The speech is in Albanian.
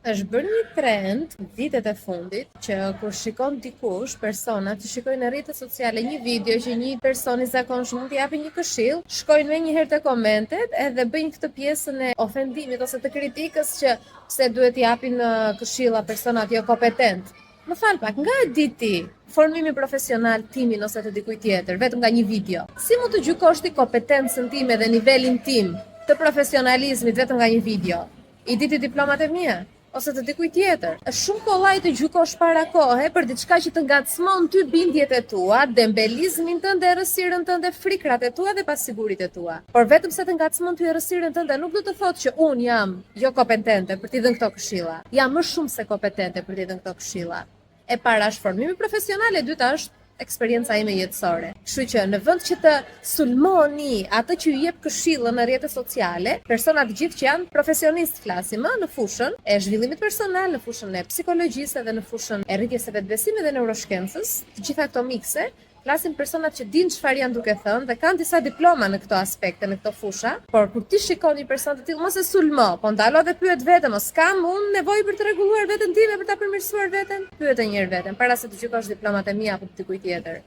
Është bërë një trend vitet e fundit që kur shikon dikush persona që shikojnë në rrjetet sociale një video që një person i zakonshëm mund t'i japë një këshill, shkojnë menjëherë te komentet edhe bëjnë këtë pjesën e ofendimit ose të kritikës që pse duhet t'i japin këshilla personat jo kompetent. Më fal pak, nga e di ti formimi profesional timin ose të dikujt tjetër vetëm nga një video? Si mund të gjykosh ti kompetencën time dhe nivelin tim të profesionalizmit vetëm nga një video? I di ti diplomat e mia? Ose të dikujt tjetër. Është shumë kollaj të gjykosh para kohe për diçka që të ngacmon ty bindjet e tua, dembelizmin tënd, errësirën tënde, frikrat e tua dhe pasiguritë e tua. Por vetëm se të ngacmon ty errësirën tënde nuk do të thotë që un jam jo kompetente për t'i dhënë këto këshilla. Jam më shumë se kompetente për t'i dhënë këto këshilla. E para është formimi profesional, e dyta është eksperienca ime jetësore. Kështu që në vend që të sulmoni atë që ju jep këshillën në rrjetet sociale, persona të gjithë që janë profesionistë flasim në fushën e zhvillimit personal, në fushën e psikologjisë dhe në fushën e rritjes së vetbesimit dhe neuroshkencës, të gjitha këto mikse, flasin personat që dinë çfarë janë duke thënë dhe kanë disa diploma në këto aspekte, në këto fusha, por kur ti shikon një person të tillë mos e sulmo, po ndalo dhe pyet veten, mos kam unë nevojë për të rregulluar veten time, për ta përmirësuar veten? Pyet një herë veten para se të gjykosh diplomat e mia apo të dikujt tjetër.